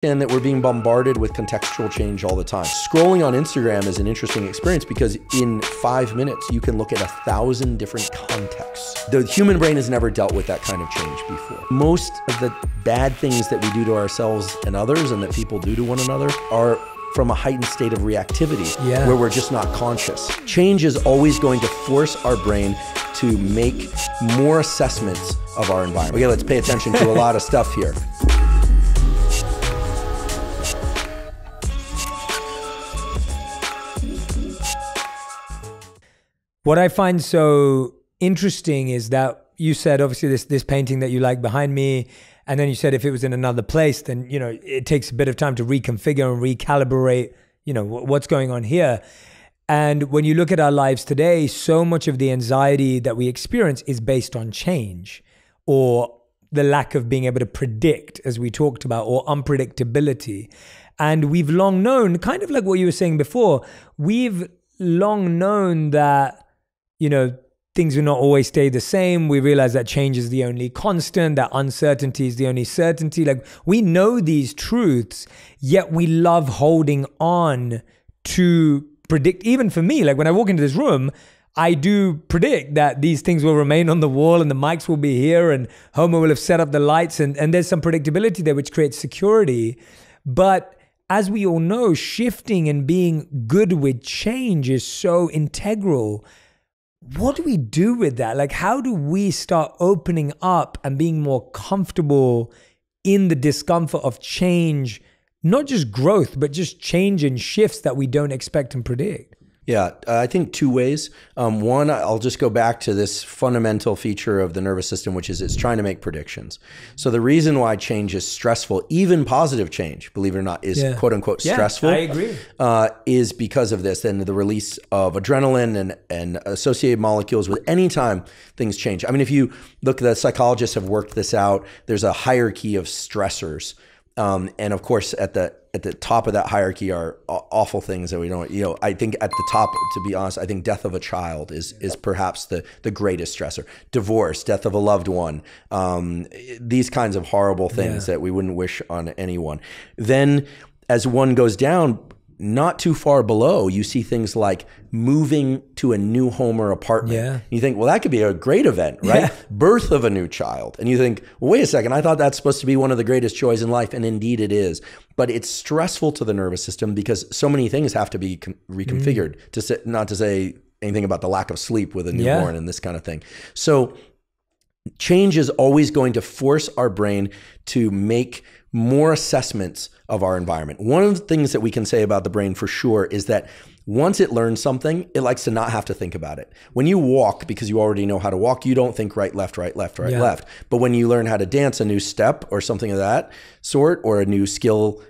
And that we're being bombarded with contextual change all the time. Scrolling on Instagram is an interesting experience because in 5 minutes, you can look at 1,000 different contexts. The human brain has never dealt with that kind of change before. Most of the bad things that we do to ourselves and others and that people do to one another are from a heightened state of reactivity where we're just not conscious. Change is always going to force our brain to make more assessments of our environment. Okay, let's pay attention to a lot of stuff here. What I find so interesting is that you said, obviously, this painting that you like behind me, and then you said if it was in another place, then, you know, it takes a bit of time to reconfigure and recalibrate, you know, what's going on here. And when you look at our lives today, so much of the anxiety that we experience is based on change or the lack of being able to predict, as we talked about, or unpredictability. And we've long known, kind of like what you were saying before, we've long known that, you know, things will not always stay the same. We realize that change is the only constant, that uncertainty is the only certainty. Like, we know these truths, yet we love holding on to predict. Even for me, like when I walk into this room, I do predict that these things will remain on the wall and the mics will be here and Homer will have set up the lights, and there's some predictability there which creates security. But as we all know, shifting and being good with change is so integral. What do we do with that? Like, how do we start opening up and being more comfortable in the discomfort of change, not just growth, but just change and shifts that we don't expect and predict? Yeah, I think two ways. One, I'll just go back to this fundamental feature of the nervous system, which is it's trying to make predictions. So the reason why change is stressful, even positive change, believe it or not, is quote unquote stressful. I agree. Is because of this and the release of adrenaline and associated molecules with any time things change. I mean, if you look, the psychologists have worked this out. There's a hierarchy of stressors. And of course, at the top of that hierarchy are awful things that we don't, you know, I think at the top, to be honest, I think death of a child is perhaps the greatest stressor. Divorce, death of a loved one, these kinds of horrible things that we wouldn't wish on anyone. Then as one goes down, not too far below, you see things like moving to a new home or apartment. Yeah. You think, well, that could be a great event, right? Yeah. Birth of a new child. And you think, well, wait a second, I thought that's supposed to be one of the greatest joys in life. And indeed it is. But it's stressful to the nervous system because so many things have to be reconfigured, not to say anything about the lack of sleep with a newborn and this kind of thing. So change is always going to force our brain to make more assessments of our environment. One of the things that we can say about the brain for sure is that once it learns something, it likes to not have to think about it. When you walk, because you already know how to walk, you don't think right, left, right, left, right, left. But when you learn how to dance a new step or something of that sort, or a new skill,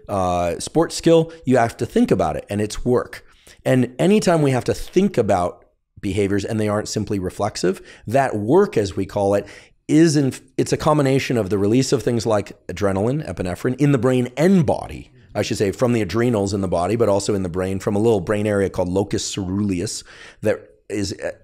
sports skill, you have to think about it, and it's work. And anytime we have to think about behaviors and they aren't simply reflexive, that work, as we call it, it's a combination of the release of things like adrenaline, epinephrine, in the brain and body, I should say, from the adrenals in the body, but also in the brain, from a little brain area called locus ceruleus that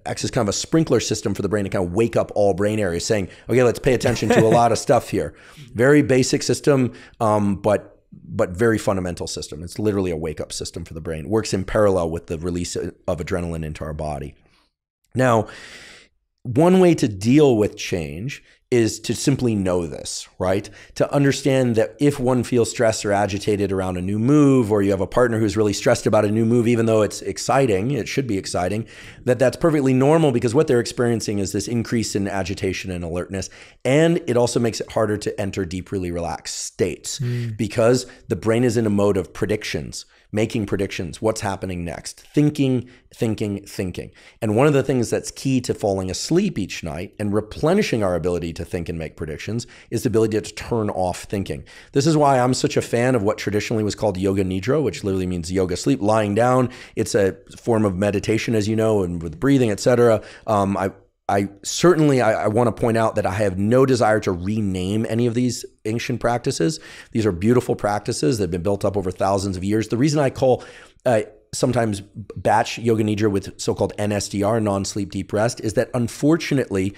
acts as kind of a sprinkler system for the brain to kind of wake up all brain areas, saying, okay, let's pay attention to a lot of stuff here. Very basic system, but very fundamental system. It's literally a wake-up system for the brain. It works in parallel with the release of adrenaline into our body. Now, one way to deal with change is to simply know this, right? To understand that if one feels stressed or agitated around a new move, or you have a partner who's really stressed about a new move, even though it's exciting, it should be exciting, that's perfectly normal because what they're experiencing is this increase in agitation and alertness. And it also makes it harder to enter deep, really relaxed states because the brain is in a mode of predictions, making predictions, what's happening next, thinking. And one of the things that's key to falling asleep each night and replenishing our ability to think and make predictions is the ability to turn off thinking. This is why I'm such a fan of what traditionally was called yoga nidra, which literally means yoga sleep, lying down. It's a form of meditation, as you know, and with breathing, etc. I certainly want to point out that I have no desire to rename any of these ancient practices. These are beautiful practices that have been built up over thousands of years. The reason I call sometimes batch yoga nidra with so-called NSDR, non-sleep deep rest, is that unfortunately,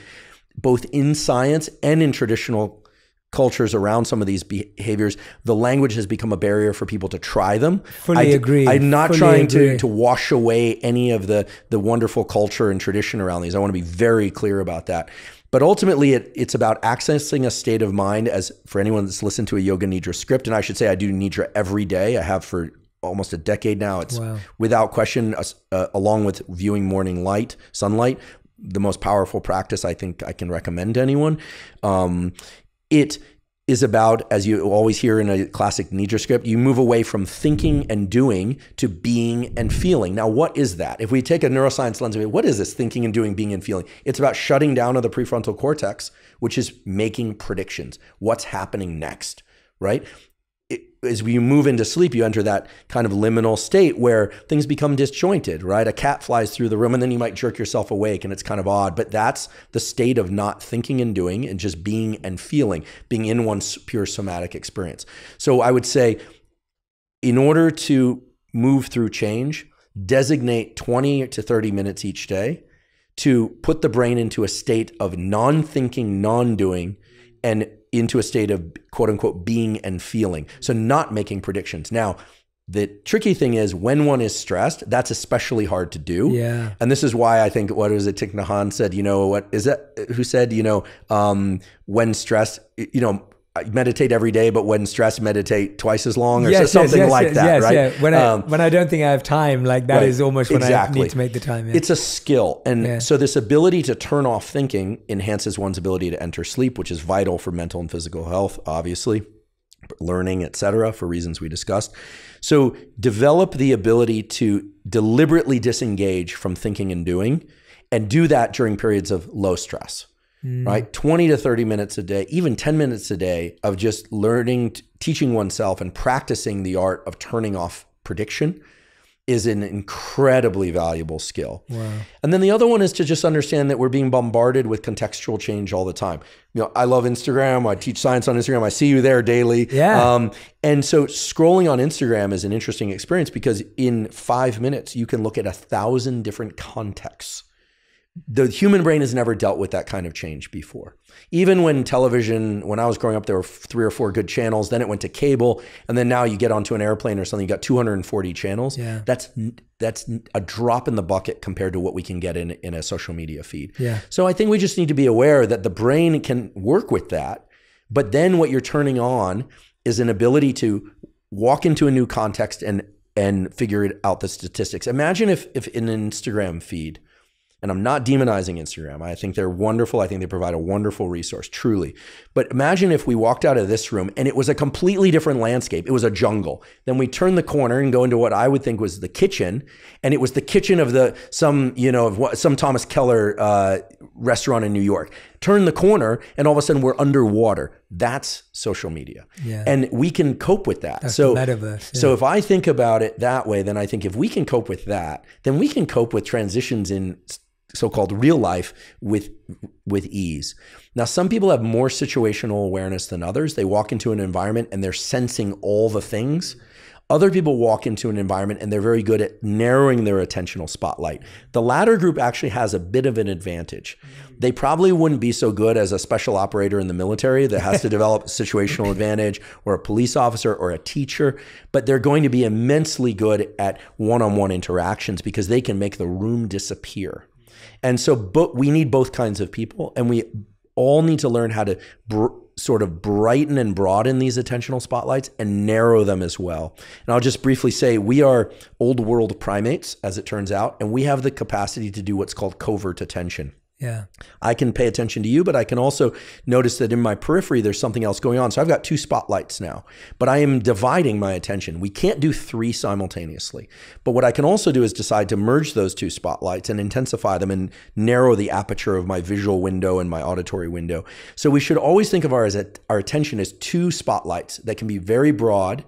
both in science and in traditional cultures around some of these behaviors, the language has become a barrier for people to try them. Fully agree. I'm not trying to wash away any of the wonderful culture and tradition around these. I want to be very clear about that. But ultimately, it's about accessing a state of mind. As for anyone that's listened to a Yoga Nidra script, and I should say I do Nidra every day. I have for almost a decade now. It's without question, along with viewing morning sunlight, the most powerful practice I think I can recommend to anyone. It is about, as you always hear in a classic Nidra script, you move away from thinking and doing to being and feeling. Now, what is that? If we take a neuroscience lens, what is this thinking and doing, being and feeling? It's about shutting down of the prefrontal cortex, which is making predictions. What's happening next, right? As we move into sleep, you enter that kind of liminal state where things become disjointed, right? A cat flies through the room and then you might jerk yourself awake and it's kind of odd, but that's the state of not thinking and doing and just being and feeling, being in one's pure somatic experience. So I would say, in order to move through change, designate 20 to 30 minutes each day to put the brain into a state of non-thinking, non-doing, and into a state of quote unquote being and feeling. So not making predictions. Now, the tricky thing is when one is stressed, that's especially hard to do. Yeah. And this is why I think, what was it, Thich Nhat Hanh said, who said, when stressed, meditate every day, but when stressed, meditate twice as long, or something like that, right? Yeah. When I don't think I have time, like that is almost when I need to make the time. Yeah. It's a skill. And so this ability to turn off thinking enhances one's ability to enter sleep, which is vital for mental and physical health, obviously, learning, etc., for reasons we discussed. So develop the ability to deliberately disengage from thinking and doing, and do that during periods of low stress. Right? 20 to 30 minutes a day, even 10 minutes a day of just learning, teaching oneself and practicing the art of turning off prediction is an incredibly valuable skill. Wow. And then the other one is to just understand that we're being bombarded with contextual change all the time. I love Instagram. I teach science on Instagram. I see you there daily. Yeah. And so scrolling on Instagram is an interesting experience because in 5 minutes, you can look at 1,000 different contexts. The human brain has never dealt with that kind of change before. Even when television, when I was growing up, there were 3 or 4 good channels. Then it went to cable. And then now you get onto an airplane or something, you got 240 channels. Yeah. That's a drop in the bucket compared to what we can get in a social media feed. Yeah. So I think we just need to be aware that the brain can work with that. But then what you're turning on is an ability to walk into a new context and figure out the statistics. Imagine if in an Instagram feed, and I'm not demonizing Instagram. I think they're wonderful. I think they provide a wonderful resource, truly. But imagine if we walked out of this room and it was a completely different landscape. It was a jungle. Then we turn the corner and go into what I would think was the kitchen. And it was the kitchen of some Thomas Keller restaurant in New York. Turn the corner and all of a sudden we're underwater. That's social media. Yeah. And we can cope with that. That's the metaverse. Yeah. So if I think about it that way, then I think if we can cope with that, then we can cope with transitions in so-called real life with ease. Now, some people have more situational awareness than others. They walk into an environment and they're sensing all the things. Other people walk into an environment and they're very good at narrowing their attentional spotlight. The latter group actually has a bit of an advantage. They probably wouldn't be so good as a special operator in the military that has to develop situational advantage, or a police officer or a teacher, but they're going to be immensely good at one-on-one interactions because they can make the room disappear. And so we need both kinds of people, and we all need to learn how to sort of brighten and broaden these attentional spotlights and narrow them as well. And I'll just briefly say we are old world primates, as it turns out, and we have the capacity to do what's called covert attention. Yeah. I can pay attention to you, but I can also notice that in my periphery, there's something else going on. So I've got 2 spotlights now, but I am dividing my attention. We can't do 3 simultaneously. But what I can also do is decide to merge those 2 spotlights and intensify them and narrow the aperture of my visual window and my auditory window. So we should always think of our attention as 2 spotlights that can be very broad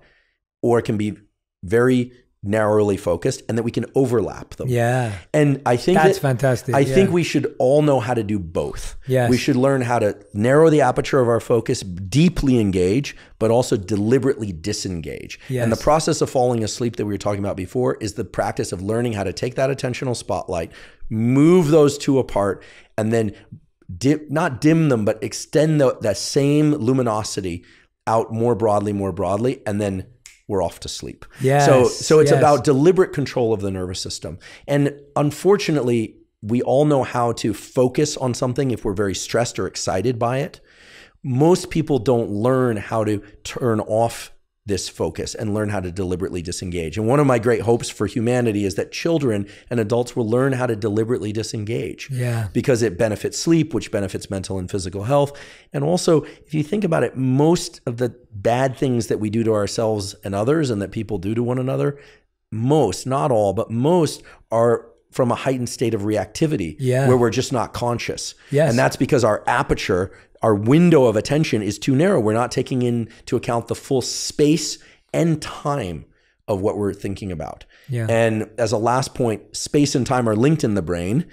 or it can be very narrowly focused, and that we can overlap them. Yeah. And I think that's fantastic. I think we should all know how to do both. Yes. We should learn how to narrow the aperture of our focus, deeply engage, but also deliberately disengage. Yes. And the process of falling asleep that we were talking about before is the practice of learning how to take that attentional spotlight, move those 2 apart, and then not dim them, but extend that same luminosity out more broadly, and then we're off to sleep. So it's about deliberate control of the nervous system. And unfortunately, we all know how to focus on something if we're very stressed or excited by it. Most people don't learn how to turn off this focus and learn how to deliberately disengage. And one of my great hopes for humanity is that children and adults will learn how to deliberately disengage. Because it benefits sleep, which benefits mental and physical health. And also, if you think about it, most of the bad things that we do to ourselves and others and that people do to one another, most, not all, but most are from a heightened state of reactivity where we're just not conscious. And that's because our aperture, our window of attention is too narrow. We're not taking into account the full space and time of what we're thinking about. And as a last point, space and time are linked in the brain.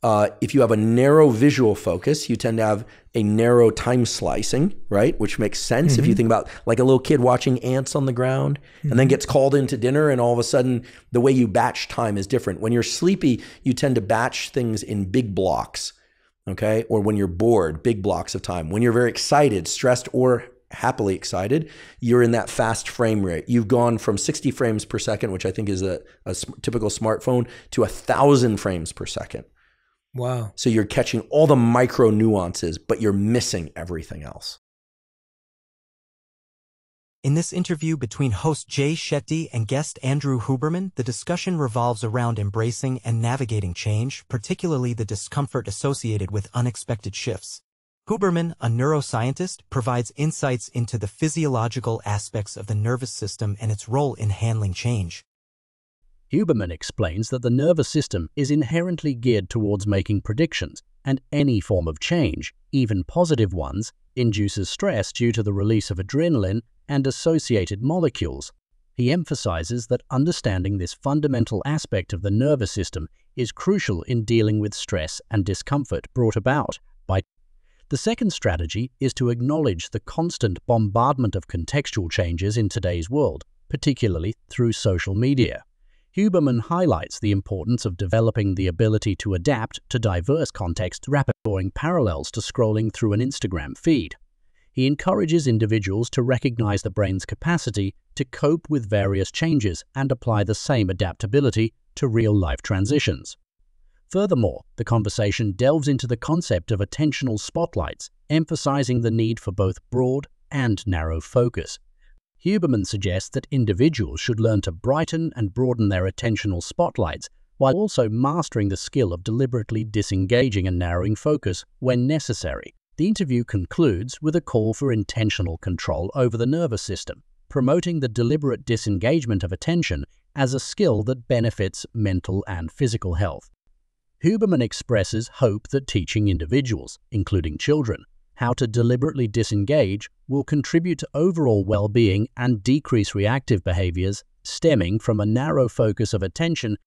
If you have a narrow visual focus, you tend to have a narrow time slicing, right? Which makes sense if you think about like a little kid watching ants on the ground and then gets called into dinner, and all of a sudden the way you batch time is different. When you're sleepy, you tend to batch things in big blocks, okay? Or when you're bored, big blocks of time. When you're very excited, stressed, or happily excited, you're in that fast frame rate. You've gone from 60 frames per second, which I think is a typical smartphone, to 1,000 frames per second. Wow. So you're catching all the micro nuances, but you're missing everything else. In this interview between host Jay Shetty and guest Andrew Huberman, the discussion revolves around embracing and navigating change, particularly the discomfort associated with unexpected shifts. Huberman, a neuroscientist, provides insights into the physiological aspects of the nervous system and its role in handling change. Huberman explains that the nervous system is inherently geared towards making predictions, and any form of change, even positive ones, induces stress due to the release of adrenaline and associated molecules. He emphasizes that understanding this fundamental aspect of the nervous system is crucial in dealing with stress and discomfort brought about by. The second strategy is to acknowledge the constant bombardment of contextual changes in today's world, particularly through social media. Huberman highlights the importance of developing the ability to adapt to diverse contexts, rapidly drawing parallels to scrolling through an Instagram feed. He encourages individuals to recognize the brain's capacity to cope with various changes and apply the same adaptability to real-life transitions. Furthermore, the conversation delves into the concept of attentional spotlights, emphasizing the need for both broad and narrow focus. Huberman suggests that individuals should learn to brighten and broaden their attentional spotlights while also mastering the skill of deliberately disengaging and narrowing focus when necessary. The interview concludes with a call for intentional control over the nervous system, promoting the deliberate disengagement of attention as a skill that benefits mental and physical health. Huberman expresses hope that teaching individuals, including children, how to deliberately disengage will contribute to overall well-being and decrease reactive behaviors stemming from a narrow focus of attention